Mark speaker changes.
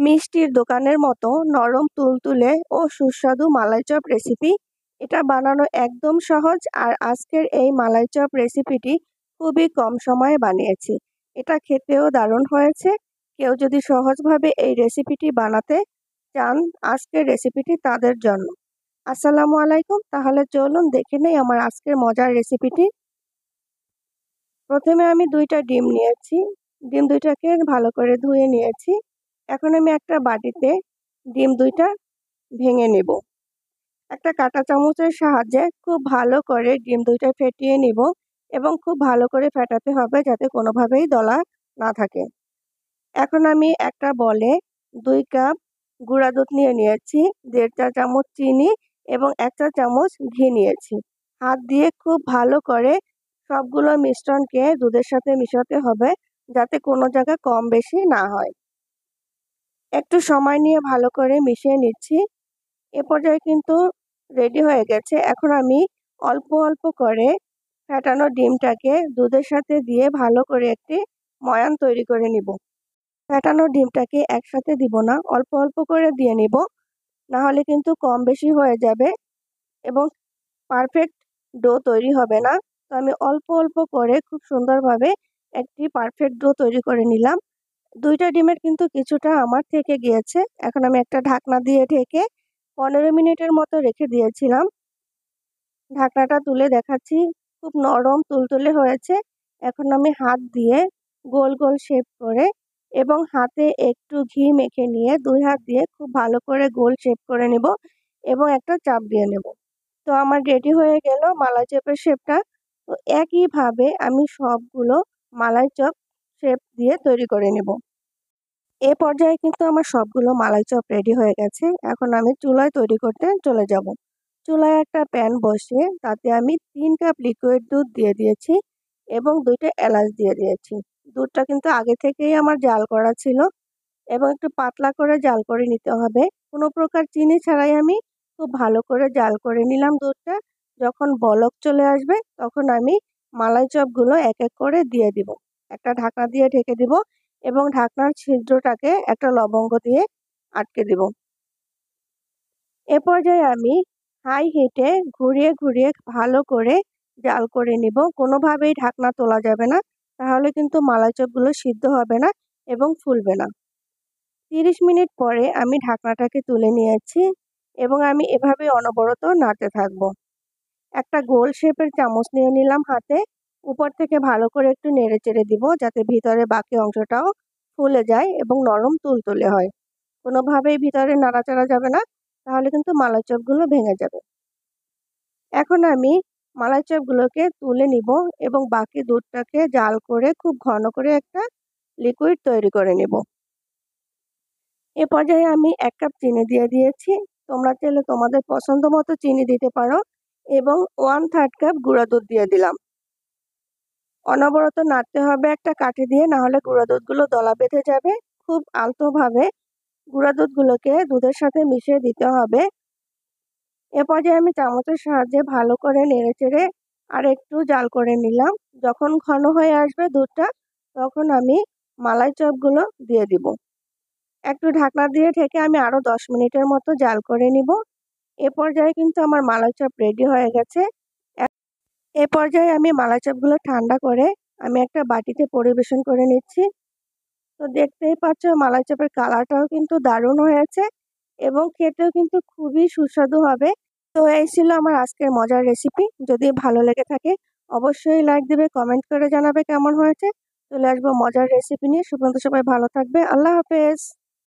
Speaker 1: মিষ্টির দোকানের মতো নরম তুলতুলে ও সুস্বাদু মালাই চপ রেসিপি। এটা বানানো একদম সহজ, আর আজকের এই মালাই চপ রেসিপিটি খুবই কম সময়ে বানিয়েছি। এটা খেতেও দারুণ হয়েছে। কেউ যদি সহজভাবে এই রেসিপিটি বানাতে চান, আজকের রেসিপিটি তাদের জন্য। আসসালামু আলাইকুম। তাহলে চলুন দেখে নেই আমার আজকের মজার রেসিপিটি। প্রথমে আমি 2টা ডিম নিয়েছি। ডিম 2টাকে ভালো করে ধুয়ে নিয়েছি। এখন আমি একটা বাটিতে ডিম 2টা ভেঙে নেব। একটা কাঁটা চামচের সাহায্যে খুব ভালো করে ডিম 2টা ফেটিয়ে নিব, এবং খুব ভালো করে ফেটাতে হবে যাতে কোনোভাবেই দলা না থাকে। এখন আমি একটা বলে 2 কাপ গুঁড়া দুধ নিয়ে নিয়েছি, 1.5 চা চামচ চিনি এবং 1 চা চামচ ঘি নিয়েছি। হাত দিয়ে খুব ভালো করে সবগুলো মিশ্রণকে দুধের সাথে মিশাতে হবে যাতে কোনো জায়গা কম বেশি না হয়। একটু সময় নিয়ে ভালো করে মিশিয়ে নিচ্ছি। এ পর্যায়ে কিন্তু রেডি হয়ে গেছে। এখন আমি অল্প অল্প করে ফেটানো ডিমটাকে দুধের সাথে দিয়ে ভালো করে একটি ময়ান তৈরি করে নিব। ফেটানো ডিমটাকে একসাথে দিব না, অল্প অল্প করে দিয়ে নিব, না হলে কিন্তু কম বেশি হয়ে যাবে এবং পারফেক্ট ডো তৈরি হবে না। তো আমি অল্প অল্প করে খুব সুন্দরভাবে একটি পারফেক্ট ডো তৈরি করে নিলাম। 2টা ডিমের কিন্তু কিছুটা আমার থেকে গিয়েছে। এখন আমি একটা ঢাকনা দিয়ে ঢেকে 15 মিনিটের মতো রেখে দিয়েছিলাম। ঢাকনাটা তুলে দেখাচ্ছি, খুব নরম তুলতুলে হয়েছে। এখন আমি হাত দিয়ে গোল গোল শেপ করে এবং হাতে একটু ঘি মেখে নিয়ে 2 হাত দিয়ে খুব ভালো করে গোল শেপ করে নেব এবং একটা চাপ দিয়ে নেব। তো আমার রেডি হয়ে গেল মালাই চপের শেপটা। তো একইভাবে আমি সবগুলো মালাই চপ শেপ দিয়ে তৈরি করে নেব। এ পর্যায়ে কিন্তু আমার সবগুলো মালাই চপ রেডি হয়ে গেছে। এখন আমি চুলায় তৈরি করতে চলে যাব। চুলায় একটা প্যান বসিয়ে তাতে আমি 3 কাপ লিকুইড দুধ দিয়ে দিয়েছি এবং 2টা এলাচ দিয়ে দিয়েছি। দুধটা কিন্তু আগে থেকেই আমার জাল করা ছিল এবং একটু পাতলা করে জাল করে নিতে হবে। কোনো প্রকার চিনি ছাড়াই আমি খুব ভালো করে জাল করে নিলাম দুধটা। যখন বলক চলে আসবে তখন আমি মালাই চপগুলো এক এক করে দিয়ে দিব। একটা ঢাকনা দিয়ে ঢেকে দিব এবং ঢাকনার ছিদ্রটাকে একটা লবঙ্গ দিয়ে আটকে দিব। এ পর্যায়ে আমি হাই হিটে ঘুরিয়ে ঘুরিয়ে ভালো করে জাল করে নিব। কোনোভাবেই ঢাকনা তোলা যাবে না, তাহলে কিন্তু মালাই চপগুলো সিদ্ধ হবে না এবং ফুলবে না। 30 মিনিট পরে আমি ঢাকনাটাকে তুলে নিয়েছি এবং আমি এভাবে অনবরত নাড়তে থাকবো। একটা গোল শেপের চামচ নিয়ে নিলাম হাতে। উপর থেকে ভালো করে একটু নেড়েচেড়ে দিব যাতে ভিতরে বাকি অংশটাও ফুলে যায় এবং নরম তুলতুলে হয়। কোনোভাবেই ভিতরে নাড়াচাড়া যাবে না, তাহলে কিন্তু মালাই চপগুলো ভেঙে যাবে। এখন আমি মালাই চপগুলোকে তুলে নিব এবং বাকি দুধটাকে জাল করে খুব ঘন করে একটা লিকুইড তৈরি করে নেব। এ পর্যায়ে আমি 1 কাপ চিনি দিয়ে দিয়েছি। তোমরা চাইলে তোমাদের পছন্দ মতো চিনি দিতে পারো এবং 1/3 কাপ গুঁড়া দুধ দিয়ে দিলাম। অনবরত নাড়তে হবে একটা কাঠি দিয়ে, না হলে গুঁড়া দুধগুলো দলা বেঁধে যাবে। খুব আলতোভাবে গুঁড়া দুধগুলোকে দুধের সাথে মিশিয়ে দিতে হবে। এ পর্যায়ে আমি চামচের সাহায্যে ভালো করে নেড়েচেড়ে আর একটু জাল করে নিলাম। যখন ঘন হয়ে আসবে দুধটা, তখন আমি মালাই চপগুলো দিয়ে দিব। একটু ঢাকনা দিয়ে ঢেকে আমি আরও 10 মিনিটের মতো জাল করে নিব। এ পর্যায়ে কিন্তু আমার মালাই চপ রেডি হয়ে গেছে। এ পর্যায়ে আমি মালাই চপগুলো ঠান্ডা করে আমি একটা বাটিতে পরিবেশন করে নিচ্ছি। তো দেখতেই পাচ্ছ মালাই চপের কালারটাও কিন্তু দারুণ হয়েছে এবং খেতেও কিন্তু খুবই সুস্বাদু হবে। তো এই ছিল আমার আজকের মজার রেসিপি। যদি ভালো লেগে থাকে অবশ্যই লাইক দিবে, কমেন্ট করে জানাবে কেমন হয়েছে। চলে আসবো মজার রেসিপি নিয়ে। সে পর্যন্ত সবাই ভালো থাকবে। আল্লাহ হাফেজ।